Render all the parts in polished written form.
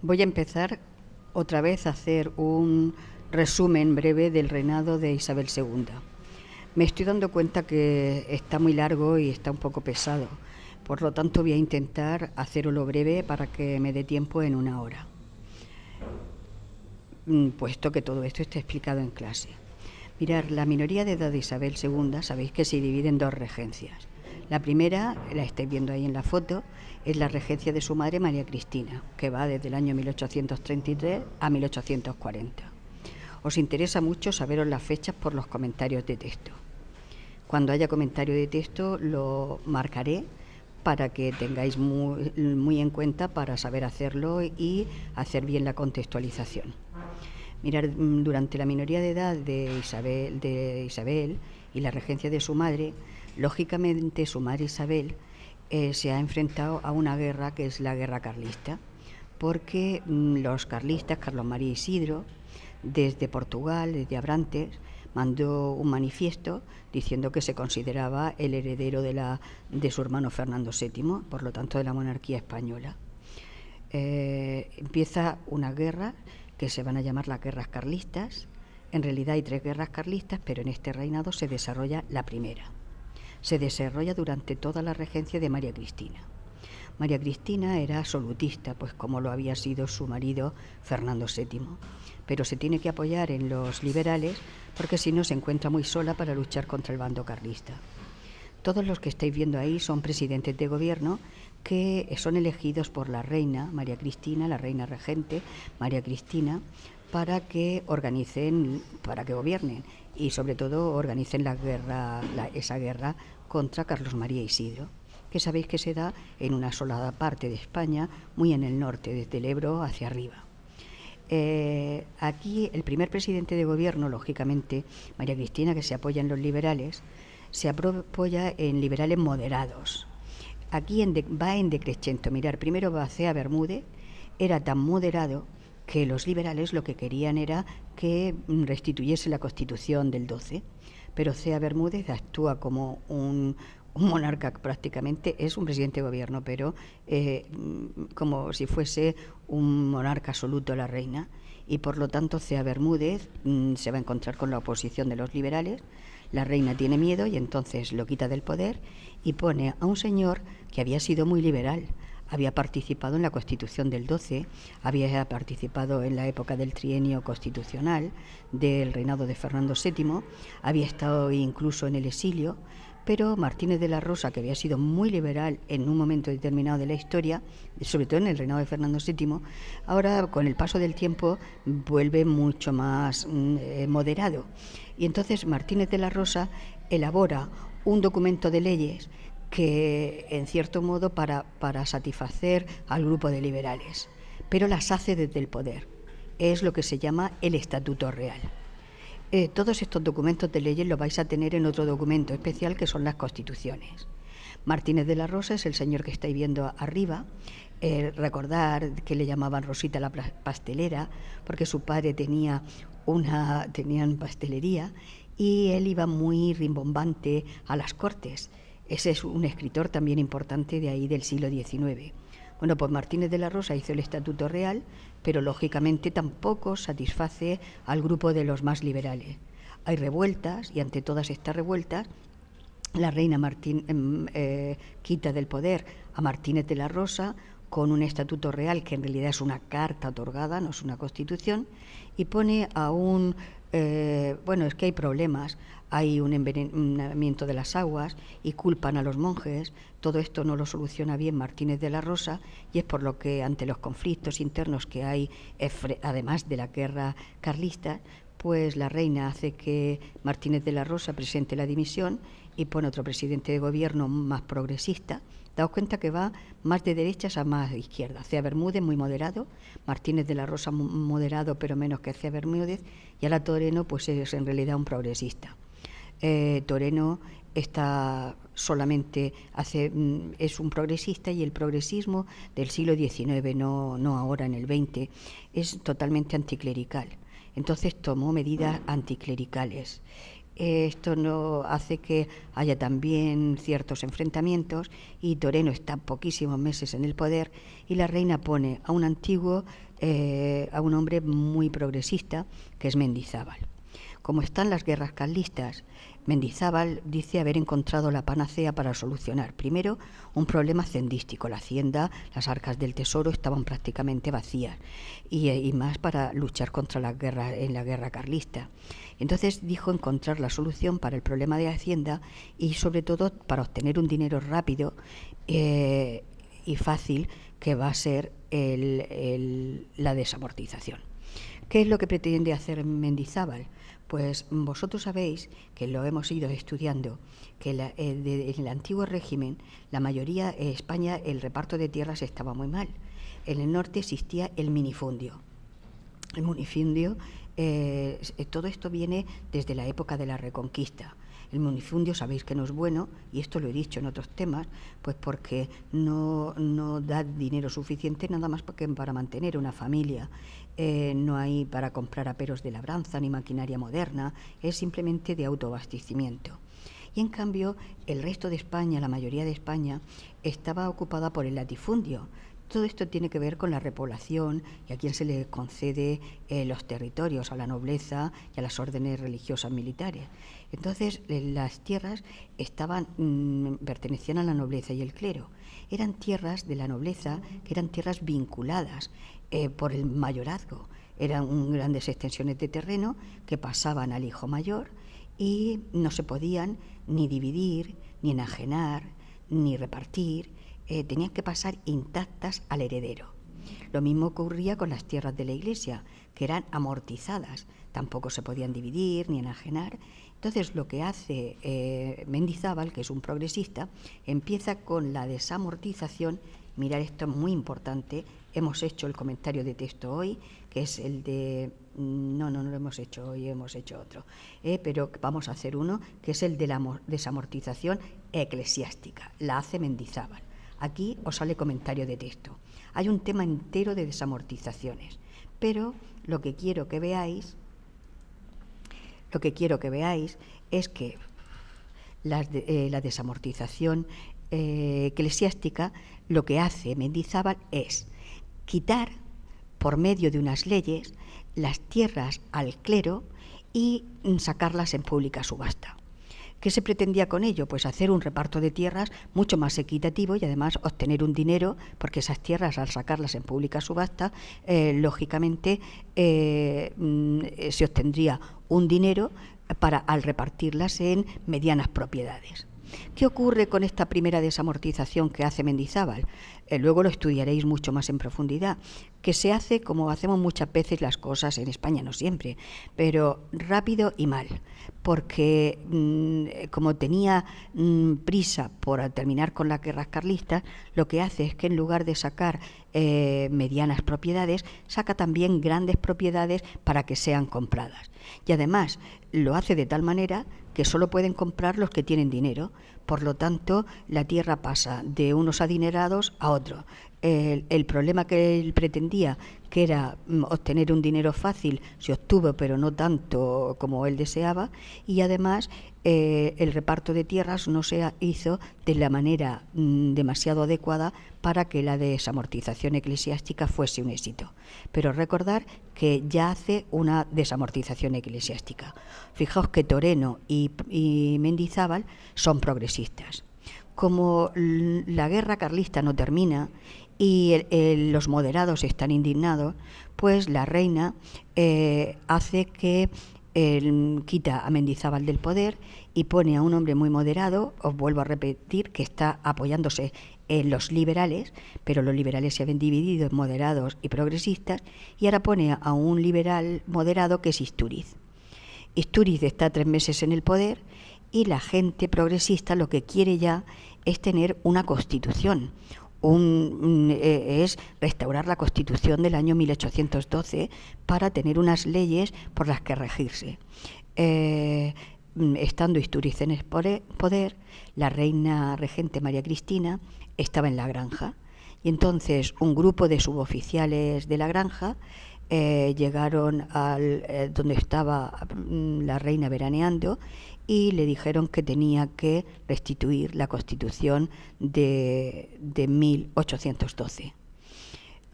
Voy a empezar otra vez a hacer un resumen breve del reinado de Isabel II. Me estoy dando cuenta que está muy largo y está un poco pesado. Por lo tanto, voy a intentar hacerlo breve para que me dé tiempo en una hora, puesto que todo esto está explicado en clase. Mirad, la minoría de edad de Isabel II, sabéis que se divide en dos regencias. La primera, la estáis viendo ahí en la foto, es la regencia de su madre María Cristina, que va desde el año 1833 a 1840. Os interesa mucho saberos las fechas por los comentarios de texto. Cuando haya comentario de texto lo marcaré para que tengáis muy en cuenta para saber hacerlo y hacer bien la contextualización. Mirad, durante la minoría de edad de Isabel y la regencia de su madre, lógicamente su madre Isabel se ha enfrentado a una guerra que es la guerra carlista, porque los carlistas, Carlos María Isidro, desde Portugal, desde Abrantes, mandó un manifiesto diciendo que se consideraba el heredero de su hermano Fernando VII, por lo tanto de la monarquía española. Empieza una guerra que se van a llamar las guerras carlistas. En realidad hay 3 guerras carlistas, pero en este reinado se desarrolla la primera. Se desarrolla durante toda la regencia de María Cristina. María Cristina era absolutista, pues como lo había sido su marido Fernando VII, pero se tiene que apoyar en los liberales porque si no se encuentra muy sola para luchar contra el bando carlista. Todos los que estáis viendo ahí son presidentes de gobierno que son elegidos por la reina María Cristina, la reina regente María Cristina, para que organicen, para que gobiernen y sobre todo organicen esa guerra contra Carlos María Isidro, que sabéis que se da en una sola parte de España, muy en el norte, desde el Ebro hacia arriba. Aquí el primer presidente de gobierno, lógicamente, María Cristina, que se apoya en los liberales, se apoya en liberales moderados. Aquí va en decreciendo. Mirar, primero Bacea Bermúdez era tan moderado que los liberales lo que querían era que restituyese la Constitución del 12, pero Cea Bermúdez actúa como un monarca prácticamente, es un presidente de gobierno, pero como si fuese un monarca absoluto la reina, y por lo tanto Cea Bermúdez se va a encontrar con la oposición de los liberales. La reina tiene miedo y entonces lo quita del poder y pone a un señor que había sido muy liberal. Había participado en la Constitución del 12, había participado en la época del trienio constitucional del reinado de Fernando VII, había estado incluso en el exilio, pero Martínez de la Rosa, que había sido muy liberal en un momento determinado de la historia, sobre todo en el reinado de Fernando VII, ahora con el paso del tiempo vuelve mucho más moderado. Y entonces Martínez de la Rosa elabora un documento de leyes que, en cierto modo, para satisfacer al grupo de liberales, pero las hace desde el poder. Es lo que se llama el Estatuto Real. Todos estos documentos de leyes los vais a tener en otro documento especial que son las constituciones. Martínez de la Rosa es el señor que estáis viendo arriba. Recordar que le llamaban Rosita la pastelera porque su padre tenían pastelería y él iba muy rimbombante a las cortes. Ese es un escritor también importante de ahí del siglo XIX. Bueno, pues Martínez de la Rosa hizo el Estatuto Real, pero lógicamente tampoco satisface al grupo de los más liberales. Hay revueltas y ante todas estas revueltas la reina quita del poder a Martínez de la Rosa con un Estatuto Real que en realidad es una carta otorgada, no es una constitución, y pone a un... es que hay problemas, hay un envenenamiento de las aguas y culpan a los monjes. Todo esto no lo soluciona bien Martínez de la Rosa y es por lo que ante los conflictos internos que hay, además de la guerra carlista, pues la reina hace que Martínez de la Rosa presente la dimisión y pone otro presidente de gobierno más progresista. Daos cuenta que va más de derechas a más de izquierda. Cea Bermúdez muy moderado, Martínez de la Rosa moderado pero menos que Cea Bermúdez, y ahora Toreno pues es en realidad un progresista. Toreno está solamente es un progresista y el progresismo del siglo XIX, no ahora en el XX, es totalmente anticlerical. Entonces tomó medidas anticlericales. Esto no hace que haya también ciertos enfrentamientos y Toreno está poquísimos meses en el poder y la reina pone a un antiguo a un hombre muy progresista, que es Mendizábal. Como están las guerras carlistas, Mendizábal dice haber encontrado la panacea para solucionar, primero, un problema hacendístico. La hacienda, las arcas del tesoro estaban prácticamente vacías, y más para luchar contra la guerra, en la guerra carlista. Entonces dijo encontrar la solución para el problema de hacienda y sobre todo para obtener un dinero rápido y fácil, que va a ser la desamortización. ¿Qué es lo que pretende hacer Mendizábal? Pues vosotros sabéis, que lo hemos ido estudiando, que en el antiguo régimen, la mayoría, en España, el reparto de tierras estaba muy mal. En el norte existía el minifundio. El minifundio, todo esto viene desde la época de la Reconquista. El minifundio sabéis que no es bueno, y esto lo he dicho en otros temas, pues porque no da dinero suficiente nada más para mantener una familia. No hay para comprar aperos de labranza ni maquinaria moderna, es simplemente de autoabastecimiento. Y en cambio, el resto de España, la mayoría de España, estaba ocupada por el latifundio. Todo esto tiene que ver con la repoblación y a quién se le concede los territorios, a la nobleza y a las órdenes religiosas militares. Entonces, las tierras pertenecían a la nobleza y el clero. Eran tierras de la nobleza, que eran tierras vinculadas por el mayorazgo. Eran grandes extensiones de terreno que pasaban al hijo mayor y no se podían ni dividir, ni enajenar, ni repartir. Tenían que pasar intactas al heredero. Lo mismo ocurría con las tierras de la Iglesia, que eran amortizadas, tampoco se podían dividir ni enajenar. Entonces, lo que hace Mendizábal, que es un progresista, empieza con la desamortización. Mirad, esto es muy importante. Hemos hecho el comentario de texto hoy, que es el de... No lo hemos hecho hoy, hemos hecho otro. Pero vamos a hacer uno, que es el de la desamortización eclesiástica. La hace Mendizábal. Aquí os sale comentario de texto. Hay un tema entero de desamortizaciones, pero lo que quiero que veáis es que la desamortización eclesiástica, lo que hace Mendizábal es quitar, por medio de unas leyes, las tierras al clero y sacarlas en pública subasta. ¿Qué se pretendía con ello? Pues hacer un reparto de tierras mucho más equitativo y además obtener un dinero, porque esas tierras, al sacarlas en pública subasta, lógicamente se obtendría un dinero al repartirlas en medianas propiedades. ¿Qué ocurre con esta primera desamortización que hace Mendizábal? Luego lo estudiaréis mucho más en profundidad, que se hace como hacemos muchas veces las cosas en España, no siempre, pero rápido y mal, porque como tenía prisa por terminar con las guerras carlistas, lo que hace es que en lugar de sacar medianas propiedades, saca también grandes propiedades para que sean compradas. Y además lo hace de tal manera que solo pueden comprar los que tienen dinero. Por lo tanto, la tierra pasa de unos adinerados a otros. El problema que él pretendía, que era obtener un dinero fácil, se obtuvo, pero no tanto como él deseaba, y además el reparto de tierras no se hizo de la manera demasiado adecuada para que la desamortización eclesiástica fuese un éxito. Pero recordar que ya hace una desamortización eclesiástica. Fijaos que Toreno y Mendizábal son progresistas. Como la guerra carlista no termina y los moderados están indignados, pues la reina hace que quita a Mendizábal del poder y pone a un hombre muy moderado. Os vuelvo a repetir que está apoyándose en los liberales, pero los liberales se habían dividido en moderados y progresistas, y ahora pone a un liberal moderado que es Istúriz. Istúriz está 3 meses en el poder y la gente progresista lo que quiere ya es tener una constitución. Es restaurar la Constitución del año 1812 para tener unas leyes por las que regirse. Estando Istúriz en el poder, la reina regente María Cristina estaba en la granja, y entonces un grupo de suboficiales de la granja llegaron donde estaba la reina veraneando y le dijeron que tenía que restituir la Constitución de 1812.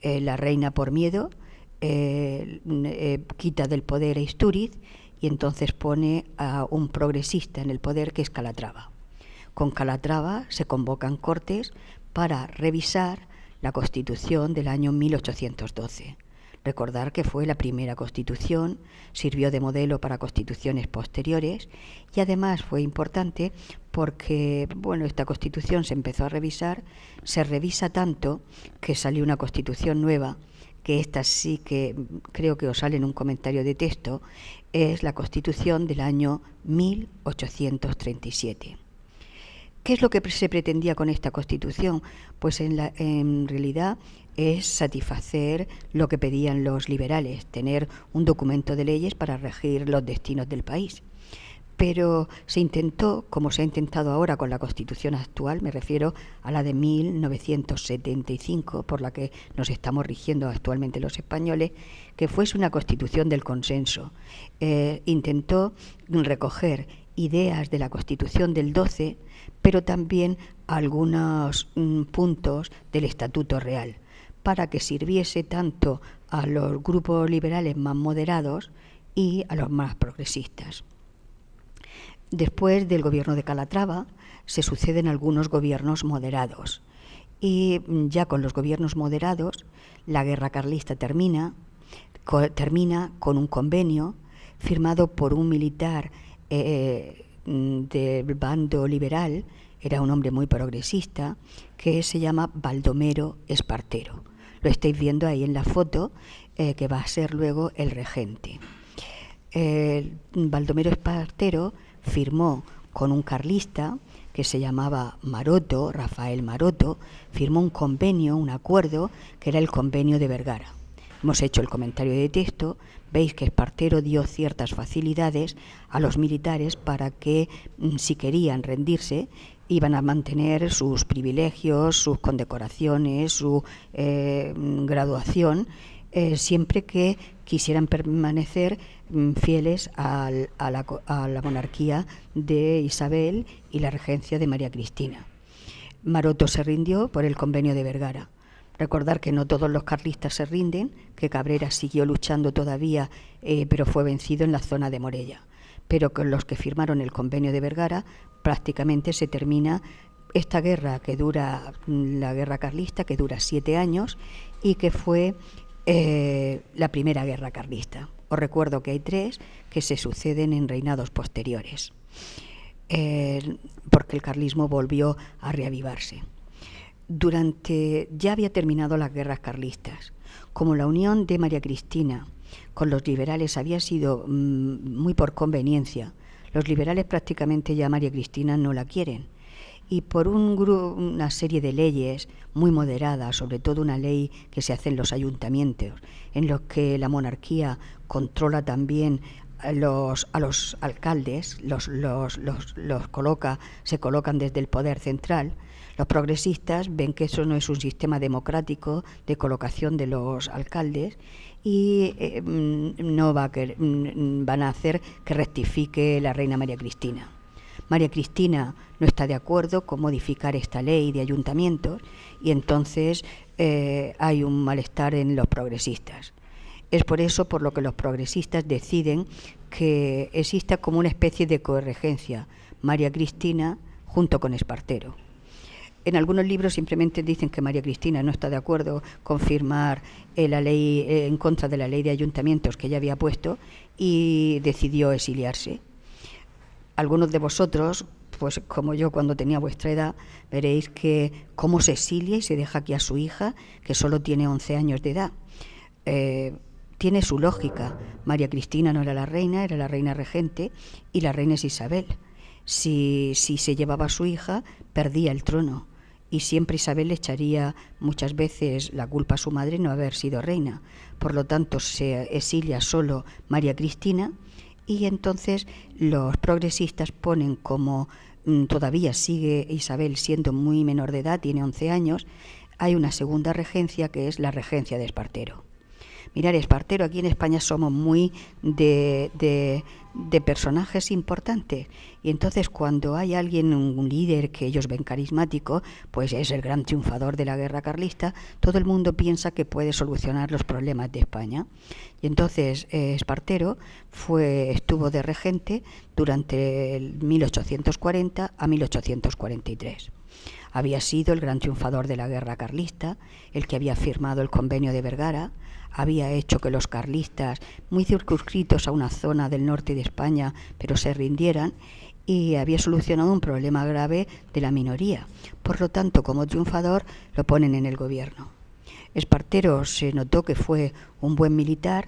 La reina, por miedo, quita del poder a Istúriz y entonces pone a un progresista en el poder, que es Calatrava. Con Calatrava se convocan Cortes para revisar la Constitución del año 1812. Recordar que fue la primera Constitución, sirvió de modelo para constituciones posteriores y además fue importante porque, bueno, esta Constitución se empezó a revisar, se revisa tanto que salió una Constitución nueva, que esta sí que creo que os sale en un comentario de texto, es la Constitución del año 1837. ¿Qué es lo que se pretendía con esta Constitución? Pues en realidad es satisfacer lo que pedían los liberales, tener un documento de leyes para regir los destinos del país. Pero se intentó, como se ha intentado ahora con la Constitución actual, me refiero a la de 1975, por la que nos estamos rigiendo actualmente los españoles, que fuese una Constitución del consenso. Intentó recoger ideas de la Constitución del 12, pero también algunos puntos del Estatuto Real, para que sirviese tanto a los grupos liberales más moderados y a los más progresistas. Después del gobierno de Calatrava se suceden algunos gobiernos moderados y ya con los gobiernos moderados la guerra carlista termina con un convenio firmado por un militar del bando liberal, era un hombre muy progresista, que se llama Baldomero Espartero. Lo estáis viendo ahí en la foto, que va a ser luego el regente. Baldomero Espartero firmó con un carlista que se llamaba Maroto, Rafael Maroto, firmó un convenio, un acuerdo, que era el Convenio de Vergara. Hemos hecho el comentario de texto, veis que Espartero dio ciertas facilidades a los militares para que, si querían rendirse, iban a mantener sus privilegios, sus condecoraciones, su graduación, siempre que quisieran permanecer fieles a la monarquía de Isabel y la regencia de María Cristina. Maroto se rindió por el Convenio de Vergara. Recordar que no todos los carlistas se rinden, que Cabrera siguió luchando todavía, pero fue vencido en la zona de Morella. Pero con los que firmaron el Convenio de Vergara prácticamente se termina esta guerra que dura, la guerra carlista, que dura 7 años y que fue la primera guerra carlista. Os recuerdo que hay 3 que se suceden en reinados posteriores, porque el carlismo volvió a reavivarse. Ya había terminado las guerras carlistas. Como la unión de María Cristina con los liberales había sido muy por conveniencia, los liberales prácticamente ya María Cristina no la quieren. Y por una serie de leyes muy moderadas, sobre todo una ley que se hace en los ayuntamientos, en los que la monarquía controla también a los alcaldes, se colocan desde el poder central. Los progresistas ven que eso no es un sistema democrático de colocación de los alcaldes y van a hacer que rectifique la reina María Cristina. María Cristina no está de acuerdo con modificar esta ley de ayuntamientos y entonces hay un malestar en los progresistas. Es por eso por lo que los progresistas deciden que exista como una especie de coregencia María Cristina junto con Espartero. En algunos libros simplemente dicen que María Cristina no está de acuerdo con firmar la ley en contra de la ley de ayuntamientos que ella había puesto y decidió exiliarse. Algunos de vosotros, pues como yo cuando tenía vuestra edad, veréis que cómo se exilia y se deja aquí a su hija, que solo tiene 11 años de edad. Tiene su lógica. María Cristina no era la reina, era la reina regente y la reina es Isabel. Si se llevaba a su hija, perdía el trono y siempre Isabel le echaría muchas veces la culpa a su madre no haber sido reina. Por lo tanto, se exilia solo María Cristina y entonces los progresistas ponen como todavía sigue Isabel siendo muy menor de edad, tiene 11 años, hay una segunda regencia que es la regencia de Espartero. Mirar, Espartero, aquí en España somos muy de personajes importantes, y entonces cuando hay alguien, un líder que ellos ven carismático, pues es el gran triunfador de la guerra carlista, todo el mundo piensa que puede solucionar los problemas de España. Y entonces Espartero estuvo de regente durante el 1840 a 1843. Había sido el gran triunfador de la guerra carlista, el que había firmado el convenio de Vergara, había hecho que los carlistas, muy circunscritos a una zona del norte de España, pero se rindieran, y había solucionado un problema grave de la minoría. Por lo tanto, como triunfador, lo ponen en el gobierno. Espartero se notó que fue un buen militar,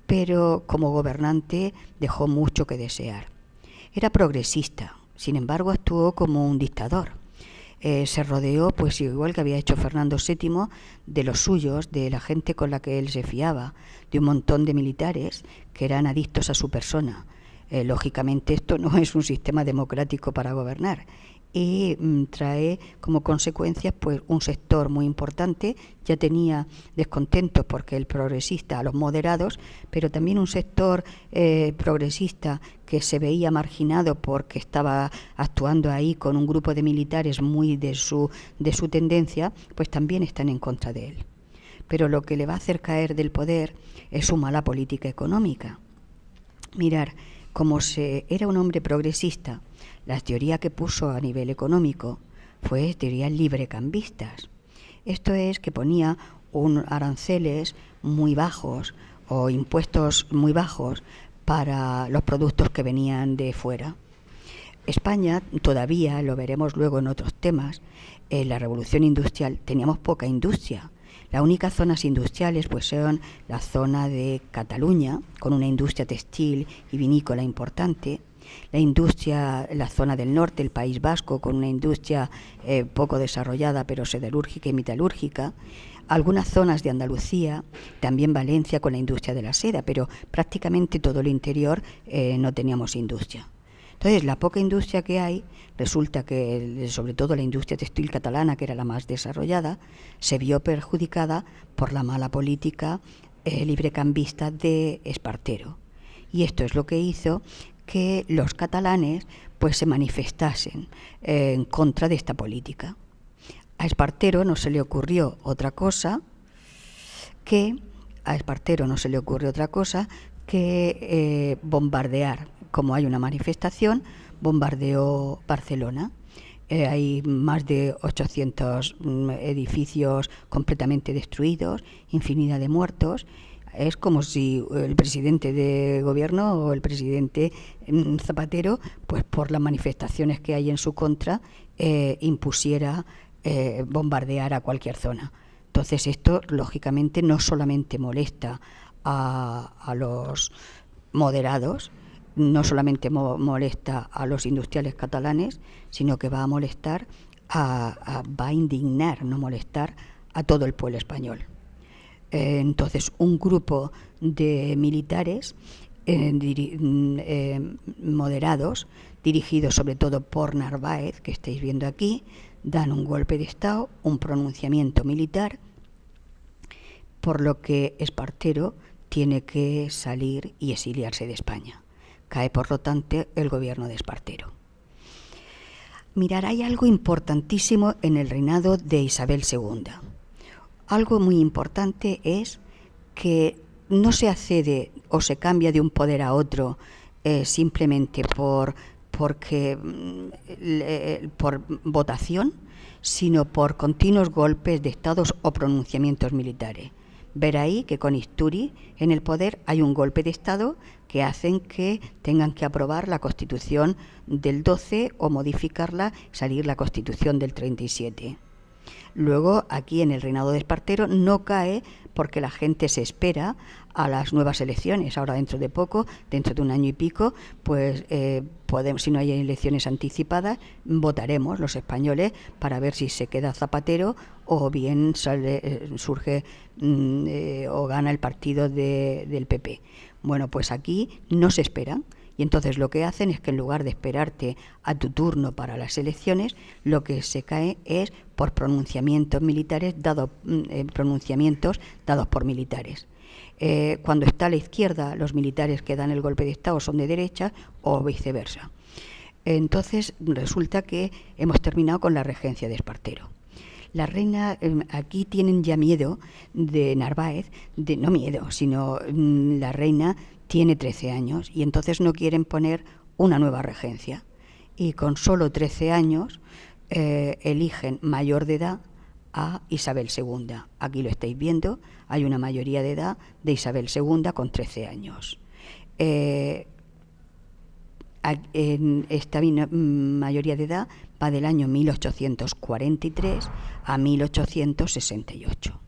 pero como gobernante dejó mucho que desear. Era progresista, sin embargo actuó como un dictador. Se rodeó, pues igual que había hecho Fernando VII, de los suyos, de la gente con la que él se fiaba, de un montón de militares que eran adictos a su persona. Lógicamente esto no es un sistema democrático para gobernar, y trae como consecuencia pues un sector muy importante. Ya tenía descontentos porque el progresista a los moderados, pero también un sector progresista que se veía marginado porque estaba actuando ahí con un grupo de militares muy de su tendencia, pues también están en contra de él. Pero lo que le va a hacer caer del poder es su mala política económica. Mirar, como era un hombre progresista, la teoría que puso a nivel económico fue teorías librecambistas. Esto es que ponía aranceles muy bajos o impuestos muy bajos para los productos que venían de fuera. España todavía, lo veremos luego en otros temas, en la revolución industrial teníamos poca industria. Las únicas zonas industriales pues son la zona de Cataluña, con una industria textil y vinícola importante, la zona del norte, el País Vasco, con una industria poco desarrollada pero siderúrgica y metalúrgica, algunas zonas de Andalucía, también Valencia con la industria de la seda, pero prácticamente todo el interior no teníamos industria. Entonces, la poca industria que hay, resulta que, sobre todo la industria textil catalana, que era la más desarrollada, se vio perjudicada por la mala política librecambista de Espartero. Y esto es lo que hizo que los catalanes pues se manifestasen en contra de esta política. A Espartero no se le ocurrió otra cosa que bombardear. Como hay una manifestación, bombardeó Barcelona. Hay más de 800 edificios completamente destruidos, infinidad de muertos. Es como si el presidente de gobierno o el presidente Zapatero, pues por las manifestaciones que hay en su contra, impusiera bombardear a cualquier zona. Entonces esto, lógicamente, no solamente molesta a los moderados, no solamente molesta a los industriales catalanes, sino que va a molestar, va a indignar, no molestar, a todo el pueblo español. Entonces, un grupo de militares moderados, dirigidos sobre todo por Narváez, que estáis viendo aquí, dan un golpe de Estado, un pronunciamiento militar, por lo que Espartero tiene que salir y exiliarse de España. Cae, por lo tanto, el gobierno de Espartero. Mirad, hay algo importantísimo en el reinado de Isabel II. Algo muy importante es que no se accede o se cambia de un poder a otro simplemente por votación, sino por continuos golpes de estados o pronunciamientos militares. Ver ahí que con Istúriz en el poder hay un golpe de Estado que hacen que tengan que aprobar la Constitución del 12 o modificarla, salir la Constitución del 37. Luego, aquí en el reinado de Espartero no cae porque la gente se espera a las nuevas elecciones. Ahora, dentro de poco, dentro de un año y pico, pues si no hay elecciones anticipadas, votaremos los españoles para ver si se queda Zapatero o bien surge o gana el partido del PP. Bueno, pues aquí no se espera Y entonces lo que hacen es que en lugar de esperarte a tu turno para las elecciones, lo que se cae es por pronunciamientos militares pronunciamientos dados por militares. Cuando está a la izquierda, los militares que dan el golpe de Estado son de derecha o viceversa. Entonces resulta que hemos terminado con la regencia de Espartero. La reina, aquí tienen ya miedo de Narváez, no miedo, sino la reina tiene 13 años y entonces no quieren poner una nueva regencia. Y con solo 13 años eligen mayor de edad a Isabel II. Aquí lo estáis viendo, hay una mayoría de edad de Isabel II con 13 años. Esta mayoría de edad va del año 1843 a 1868.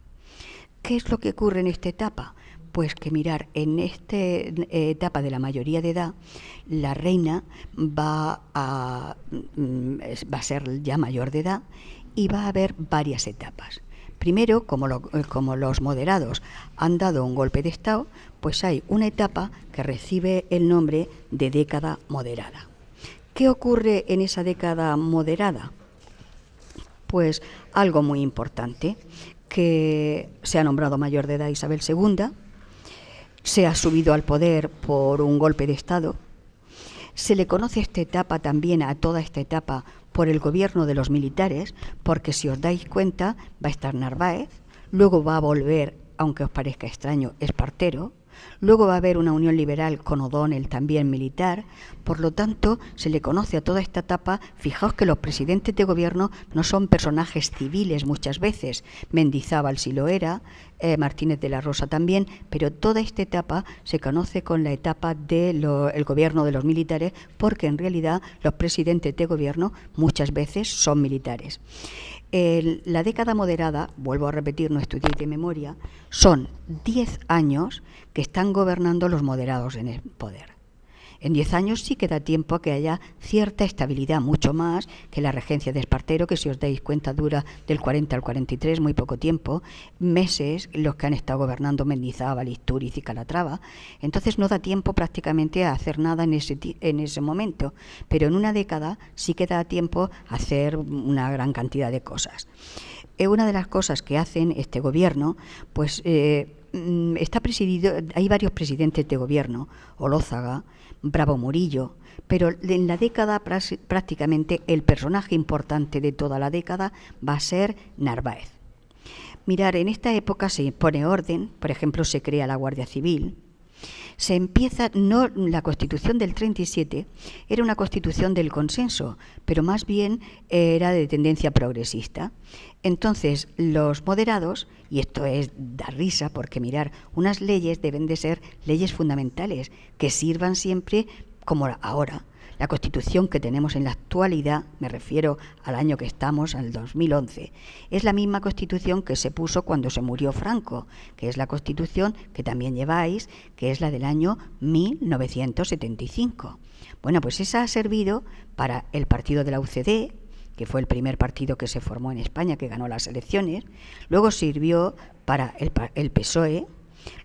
¿Qué es lo que ocurre en esta etapa? Pues que mirar, en esta etapa de la mayoría de edad, la reina va a ser ya mayor de edad y va a haber varias etapas. Primero, como los moderados han dado un golpe de Estado, pues hay una etapa que recibe el nombre de década moderada. ¿Qué ocurre en esa década moderada? Pues algo muy importante, que se ha nombrado mayor de edad Isabel II, se ha subido al poder por un golpe de Estado, se le conoce esta etapa también, a toda esta etapa, por el gobierno de los militares, porque si os dais cuenta va a estar Narváez, luego va a volver, aunque os parezca extraño, Espartero, luego va a haber una unión liberal con O'Donnell, también militar. Por lo tanto, se le conoce a toda esta etapa. Fijaos que los presidentes de gobierno no son personajes civiles muchas veces. Mendizábal sí lo era, Martínez de la Rosa también, pero toda esta etapa se conoce con la etapa del gobierno de los militares, porque en realidad los presidentes de gobierno muchas veces son militares. La década moderada, vuelvo a repetir, no estudiéis de memoria, son 10 años que están gobernando los moderados en el poder. En 10 años sí que da tiempo a que haya cierta estabilidad, mucho más que la regencia de Espartero, que si os dais cuenta dura del 40 al 43, muy poco tiempo, meses los que han estado gobernando Mendizábal, Istúriz y Calatrava. Entonces no da tiempo prácticamente a hacer nada en ese momento, pero en una década sí que da tiempo a hacer una gran cantidad de cosas. Una de las cosas que hacen este gobierno, pues está presidido, hay varios presidentes de gobierno, Olózaga, Bravo Murillo, pero en la década prácticamente el personaje importante de toda la década va a ser Narváez. Mirar, en esta época se pone orden, por ejemplo, se crea la Guardia Civil. Se empieza, no, la Constitución del 37 era una constitución del consenso, pero más bien era de tendencia progresista. Entonces, los moderados, y esto da risa porque mirar, unas leyes deben de ser leyes fundamentales que sirvan siempre como ahora. La Constitución que tenemos en la actualidad, me refiero al año que estamos, al 2011, es la misma Constitución que se puso cuando se murió Franco, que es la Constitución que también lleváis, que es la del año 1975. Bueno, pues esa ha servido para el partido de la UCD, que fue el primer partido que se formó en España, que ganó las elecciones, luego sirvió para el PSOE,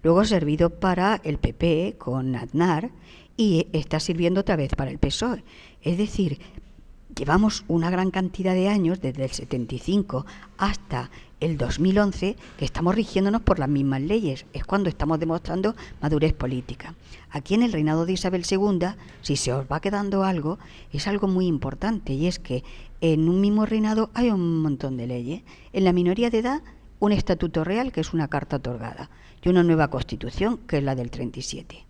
luego ha servido para el PP con Aznar, y está sirviendo otra vez para el PSOE. Es decir, llevamos una gran cantidad de años, desde el 75 hasta el 2011, que estamos rigiéndonos por las mismas leyes. Es cuando estamos demostrando madurez política. Aquí en el reinado de Isabel II, si se os va quedando algo, es algo muy importante, y es que en un mismo reinado hay un montón de leyes. En la minoría de edad, un estatuto real, que es una carta otorgada, y una nueva constitución, que es la del 37.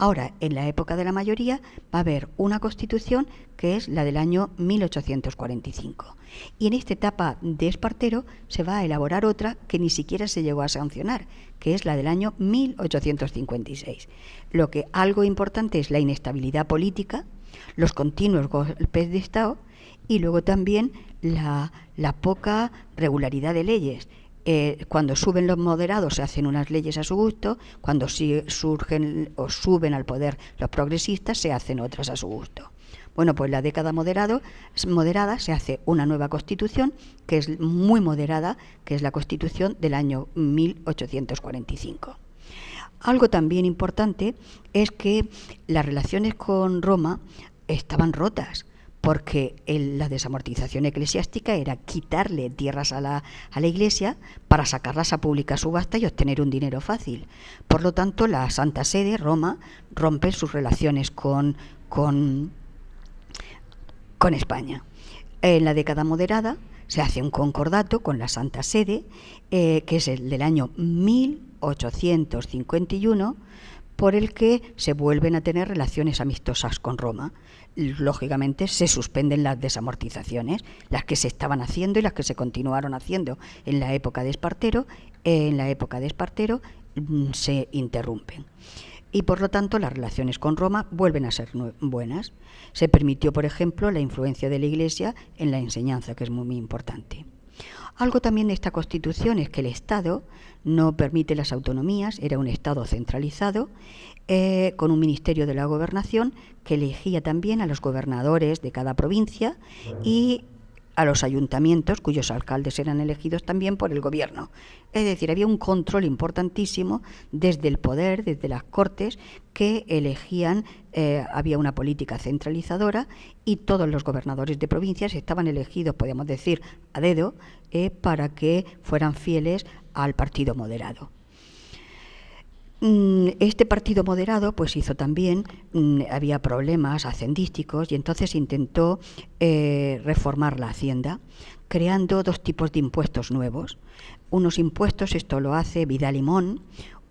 Ahora, en la época de la mayoría, va a haber una constitución que es la del año 1845. Y en esta etapa de Espartero se va a elaborar otra que ni siquiera se llegó a sancionar, que es la del año 1856. Lo que algo importante es la inestabilidad política, los continuos golpes de Estado y luego también la poca regularidad de leyes. Cuando suben los moderados se hacen unas leyes a su gusto, cuando surgen o suben al poder los progresistas se hacen otras a su gusto. Bueno, pues la década moderada se hace una nueva constitución que es muy moderada, que es la Constitución del año 1845. Algo también importante es que las relaciones con Roma estaban rotas, porque la desamortización eclesiástica era quitarle tierras a la Iglesia para sacarlas a pública subasta y obtener un dinero fácil. Por lo tanto, la Santa Sede, Roma, rompe sus relaciones con España. En la década moderada se hace un concordato con la Santa Sede, que es el del año 1851, por el que se vuelven a tener relaciones amistosas con Roma. Lógicamente se suspenden las desamortizaciones, las que se estaban haciendo y las que se continuaron haciendo en la época de Espartero. En la época de Espartero se interrumpen. Y por lo tanto las relaciones con Roma vuelven a ser buenas. Se permitió, por ejemplo, la influencia de la Iglesia en la enseñanza, que es muy importante. Algo también de esta Constitución es que el Estado no permite las autonomías, era un Estado centralizado, con un Ministerio de la Gobernación que elegía también a los gobernadores de cada provincia y a los ayuntamientos, cuyos alcaldes eran elegidos también por el gobierno. Es decir, había un control importantísimo desde el poder, desde las Cortes, que elegían, había una política centralizadora y todos los gobernadores de provincias estaban elegidos, podríamos decir, a dedo, para que fueran fieles al partido moderado. Este partido moderado pues hizo también, había problemas hacendísticos y entonces intentó reformar la hacienda, creando dos tipos de impuestos nuevos. Unos impuestos, esto lo hace Vidal y Mon,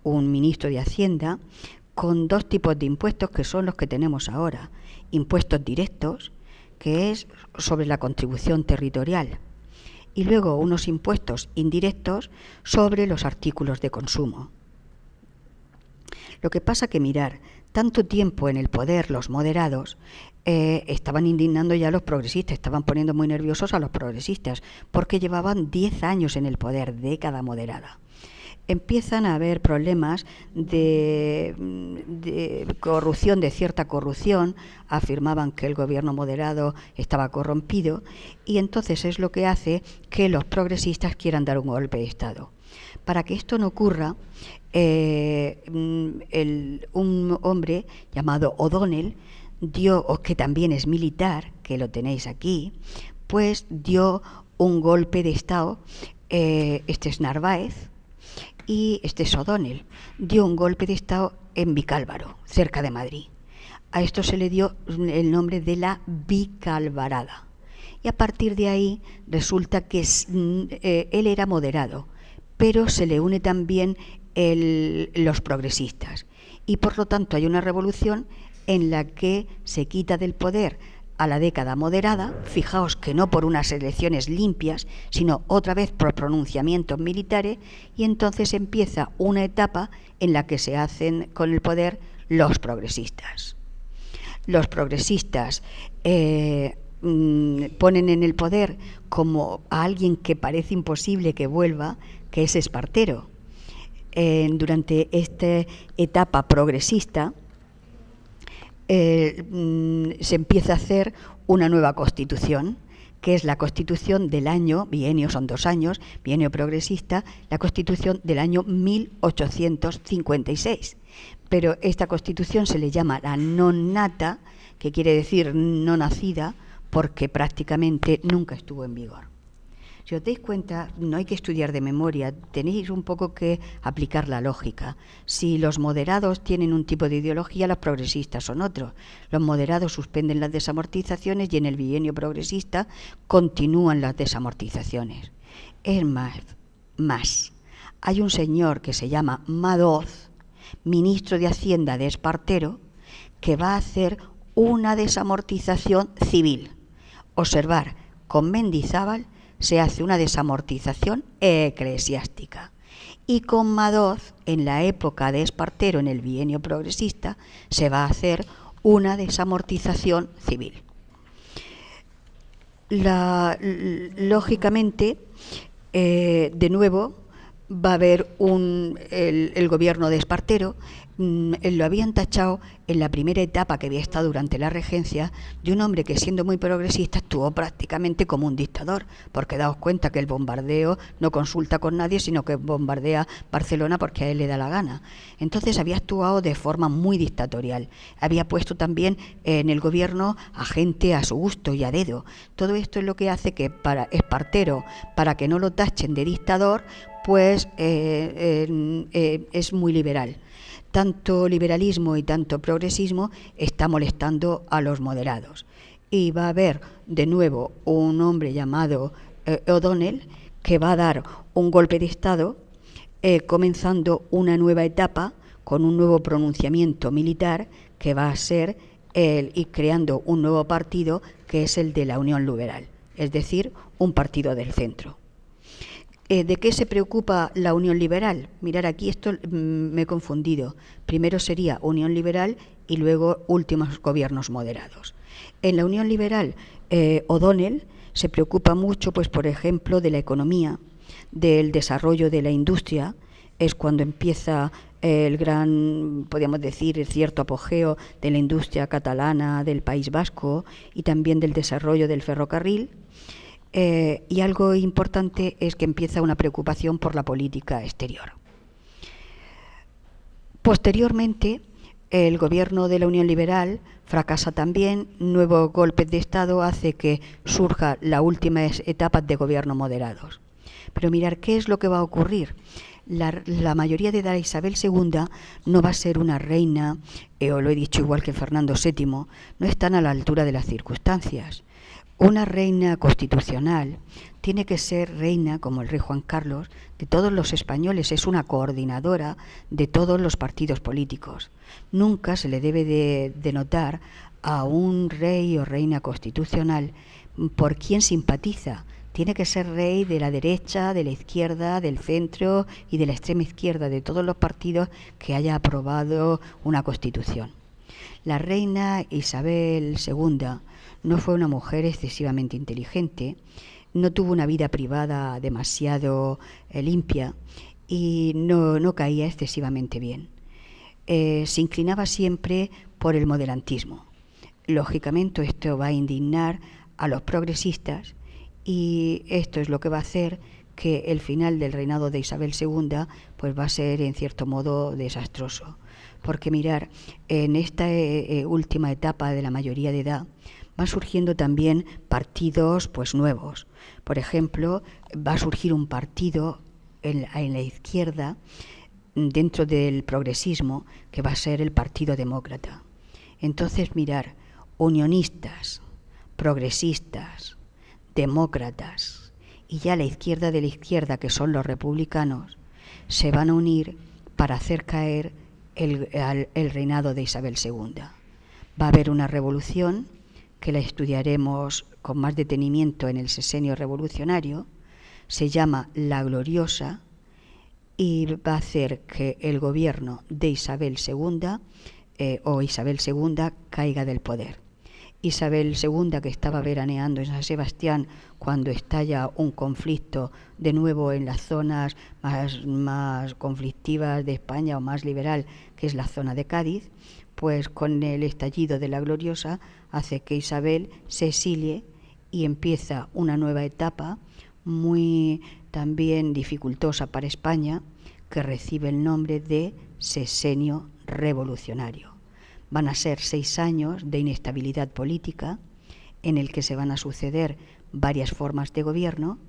un ministro de Hacienda, con dos tipos de impuestos que son los que tenemos ahora. Impuestos directos, que es sobre la contribución territorial, y luego unos impuestos indirectos sobre los artículos de consumo. Lo que pasa que, mirar, tanto tiempo en el poder los moderados estaban indignando ya a los progresistas, estaban poniendo muy nerviosos a los progresistas, porque llevaban 10 años en el poder, década moderada. Empiezan a haber problemas de corrupción, de cierta corrupción, afirmaban que el gobierno moderado estaba corrompido, y entonces es lo que hace que los progresistas quieran dar un golpe de Estado. Para que esto no ocurra, un hombre llamado O'Donnell dio, o que también es militar, que lo tenéis aquí, pues dio un golpe de Estado. Este es Narváez y este es O'Donnell. Dio un golpe de Estado en Vicálvaro, cerca de Madrid. A esto se le dio el nombre de la Vicalvarada. Y a partir de ahí resulta que él era moderado, pero se le une también los progresistas. Y por lo tanto hay una revolución en la que se quita del poder a la década moderada, fijaos que no por unas elecciones limpias, sino otra vez por pronunciamientos militares, y entonces empieza una etapa en la que se hacen con el poder los progresistas. Los progresistas ponen en el poder como a alguien que parece imposible que vuelva, que es Espartero. Durante esta etapa progresista se empieza a hacer una nueva constitución, que es la constitución del año, bienio son 2 años, bienio progresista, la constitución del año 1856. Pero esta constitución se le llama la non nata, que quiere decir no nacida, porque prácticamente nunca estuvo en vigor. Si os dais cuenta, no hay que estudiar de memoria, tenéis un poco que aplicar la lógica. Si los moderados tienen un tipo de ideología, los progresistas son otros. Los moderados suspenden las desamortizaciones y en el bienio progresista continúan las desamortizaciones. Es más, hay un señor que se llama Madoz, ministro de Hacienda de Espartero, que va a hacer una desamortización civil. Observar, con Mendizábal se hace una desamortización eclesiástica. Y con Madoz, en la época de Espartero, en el bienio progresista, se va a hacer una desamortización civil. Lógicamente, de nuevo, va a haber el gobierno de Espartero. Lo habían tachado en la primera etapa que había estado durante la regencia de un hombre que, siendo muy progresista, actuó prácticamente como un dictador, porque daos cuenta que el bombardeo no consulta con nadie, sino que bombardea Barcelona porque a él le da la gana. Entonces había actuado de forma muy dictatorial, había puesto también en el gobierno a gente a su gusto y a dedo. Todo esto es lo que hace que para Espartero, para que no lo tachen de dictador, pues es muy liberal. Tanto liberalismo y tanto progresismo está molestando a los moderados. Y va a haber de nuevo un hombre llamado O'Donnell, que va a dar un golpe de Estado, comenzando una nueva etapa con un nuevo pronunciamiento militar que va a ser y creando un nuevo partido, que es el de la Unión Liberal, es decir, un partido del centro. ¿De qué se preocupa la Unión Liberal? Mirar, aquí esto me he confundido. Primero sería Unión Liberal y luego últimos gobiernos moderados. En la Unión Liberal, O'Donnell se preocupa mucho, pues por ejemplo, de la economía, del desarrollo de la industria. Es cuando empieza el gran, podríamos decir, el cierto apogeo de la industria catalana del País Vasco y también del desarrollo del ferrocarril. Y algo importante es que empieza una preocupación por la política exterior. Posteriormente, el gobierno de la Unión Liberal fracasa también. Nuevos golpes de Estado hace que surja la última etapa de gobierno moderados. Pero mirar, ¿qué es lo que va a ocurrir? La mayoría de edad de Isabel II no va a ser una reina, o lo he dicho igual que Fernando VII, no están a la altura de las circunstancias. Una reina constitucional tiene que ser reina, como el rey Juan Carlos, de todos los españoles, es una coordinadora de todos los partidos políticos. Nunca se le debe de notar a un rey o reina constitucional por quien simpatiza. Tiene que ser rey de la derecha, de la izquierda, del centro y de la extrema izquierda, de todos los partidos que haya aprobado una constitución. La reina Isabel II no fue una mujer excesivamente inteligente, no tuvo una vida privada demasiado limpia y no caía excesivamente bien. Se inclinaba siempre por el modelantismo. Lógicamente esto va a indignar a los progresistas y esto es lo que va a hacer que el final del reinado de Isabel II pues va a ser en cierto modo desastroso. Porque mirar, en esta última etapa de la mayoría de edad van surgiendo también partidos pues nuevos. Por ejemplo, va a surgir un partido en la izquierda dentro del progresismo que va a ser el Partido Demócrata. Entonces, mirar, unionistas, progresistas, demócratas y ya la izquierda de la izquierda, que son los republicanos, se van a unir para hacer caer el reinado de Isabel II. Va a haber una revolución que la estudiaremos con más detenimiento en el Sexenio Revolucionario, se llama La Gloriosa y va a hacer que el gobierno de Isabel II o Isabel II caiga del poder. Isabel II, que estaba veraneando en San Sebastián cuando estalla un conflicto de nuevo en las zonas más conflictivas de España o más liberal, que es la zona de Cádiz, pues con el estallido de la Gloriosa hace que Isabel se exilie y empieza una nueva etapa muy también dificultosa para España, que recibe el nombre de Sexenio Revolucionario. Van a ser 6 años de inestabilidad política en el que se van a suceder varias formas de gobierno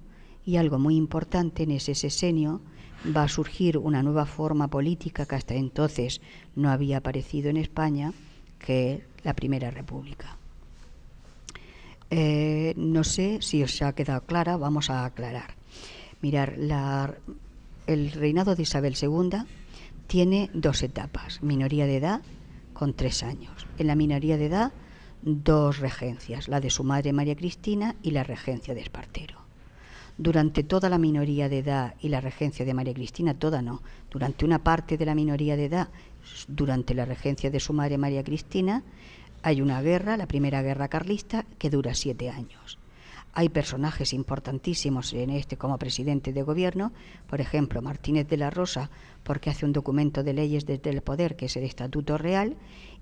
y algo muy importante en ese sexenio, va a surgir una nueva forma política que hasta entonces no había aparecido en España, que es la Primera República. No sé si os ha quedado clara, vamos a aclarar. Mirar, el reinado de Isabel II tiene 2 etapas, minoría de edad con 3 años. En la minoría de edad, 2 regencias, la de su madre María Cristina y la regencia de Espartero. Durante toda la minoría de edad y la regencia de María Cristina, toda no, durante una parte de la minoría de edad, durante la regencia de su madre María Cristina, hay una guerra, la primera guerra carlista, que dura 7 años. Hay personajes importantísimos en este como presidente de gobierno, por ejemplo, Martínez de la Rosa, porque hace un documento de leyes desde el poder, que es el Estatuto Real,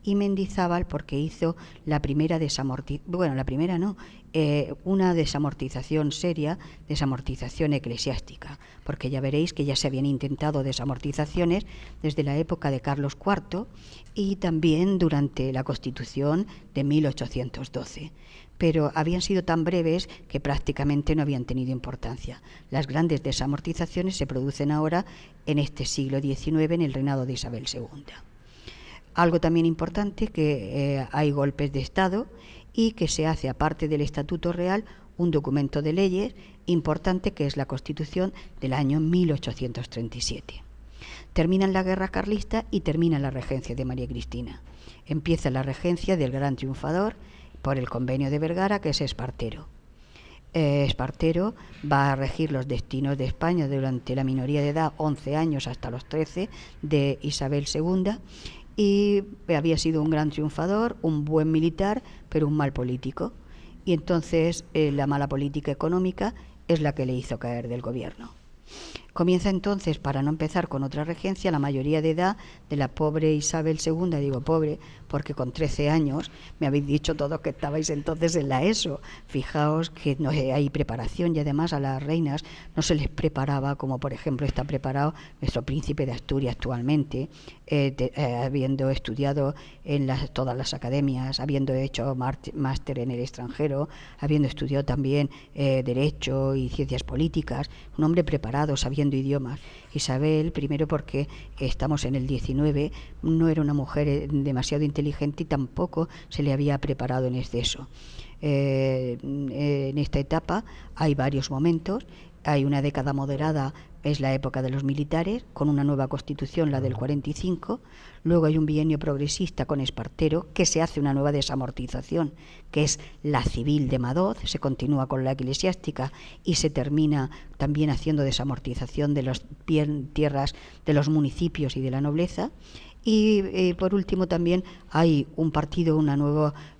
y Mendizábal porque hizo la primera una desamortización seria, desamortización eclesiástica, porque ya veréis que ya se habían intentado desamortizaciones desde la época de Carlos IV y también durante la Constitución de 1812. Pero habían sido tan breves que prácticamente no habían tenido importancia. Las grandes desamortizaciones se producen ahora en este siglo XIX, en el reinado de Isabel II. Algo también importante, que hay golpes de Estado y que se hace, aparte del Estatuto Real, un documento de leyes importante, que es la Constitución del año 1837. Terminan la guerra carlista y termina la regencia de María Cristina. Empieza la regencia del gran triunfador por el Convenio de Vergara, que es Espartero. Espartero va a regir los destinos de España durante la minoría de edad, 11 años hasta los 13 de Isabel II, y había sido un gran triunfador, un buen militar, pero un mal político. Y entonces la mala política económica es la que le hizo caer del gobierno. Comienza entonces, para no empezar con otra regencia, la mayoría de edad de la pobre Isabel II. Digo pobre porque con 13 años me habéis dicho todos que estabais entonces en la ESO. Fijaos que no hay preparación, y además a las reinas no se les preparaba como por ejemplo está preparado nuestro príncipe de Asturias actualmente, habiendo estudiado en todas las academias, habiendo hecho máster en el extranjero, habiendo estudiado también Derecho y Ciencias Políticas, un hombre preparado, sabiendo idiomas. Isabel, primero porque estamos en el 19, no era una mujer demasiado inteligente y tampoco se le había preparado en exceso. En esta etapa hay varios momentos. Hay una década moderada, es la época de los militares, con una nueva constitución, la del 45. Luego hay un bienio progresista con Espartero, que se hace una nueva desamortización, que es la civil de Madoz. Se continúa con la eclesiástica y se termina también haciendo desamortización de las tierras de los municipios y de la nobleza. Y por último también hay un partido,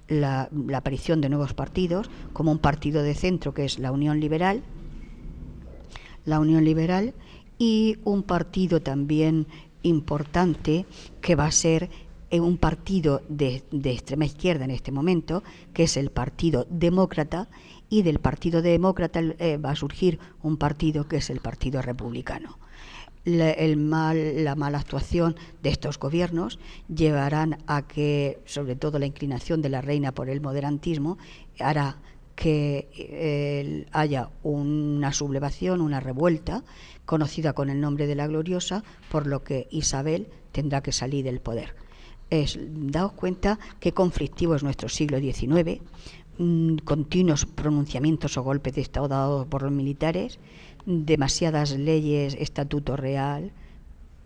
la aparición de nuevos partidos, como un partido de centro, que es la Unión Liberal, y un partido también importante que va a ser un partido de extrema izquierda en este momento, que es el Partido Demócrata, y del Partido Demócrata va a surgir un partido que es el Partido Republicano. La mala actuación de estos gobiernos llevarán a que, sobre todo la inclinación de la reina por el moderantismo, hará que haya una sublevación, una revuelta, conocida con el nombre de la Gloriosa, por lo que Isabel tendrá que salir del poder. Daos cuenta qué conflictivo es nuestro siglo XIX, continuos pronunciamientos o golpes de Estado dados por los militares, demasiadas leyes, Estatuto Real,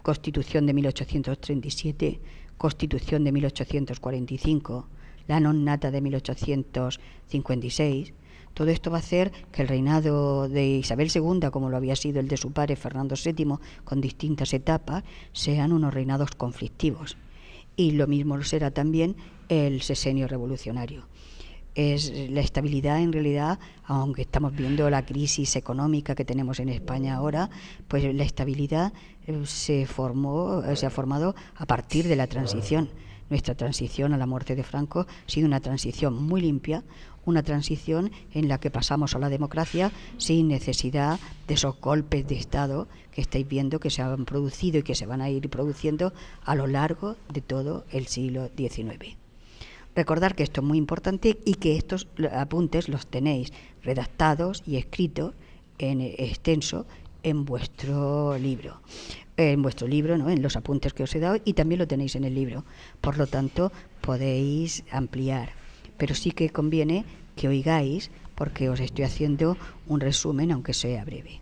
Constitución de 1837, Constitución de 1845, la non nata de 1856. Todo esto va a hacer que el reinado de Isabel II, como lo había sido el de su padre Fernando VII, con distintas etapas, sean unos reinados conflictivos. Y lo mismo lo será también el sexenio revolucionario. Es la estabilidad, en realidad, aunque estamos viendo la crisis económica que tenemos en España ahora, pues la estabilidad se ha formado a partir de la transición. Nuestra transición a la muerte de Franco ha sido una transición muy limpia, una transición en la que pasamos a la democracia sin necesidad de esos golpes de Estado que estáis viendo que se han producido y que se van a ir produciendo a lo largo de todo el siglo XIX. Recordar que esto es muy importante y que estos apuntes los tenéis redactados y escritos en extenso en vuestro libro. ¿No? En los apuntes que os he dado, y también lo tenéis en el libro. Por lo tanto, podéis ampliar. Pero sí que conviene que oigáis, porque os estoy haciendo un resumen, aunque sea breve.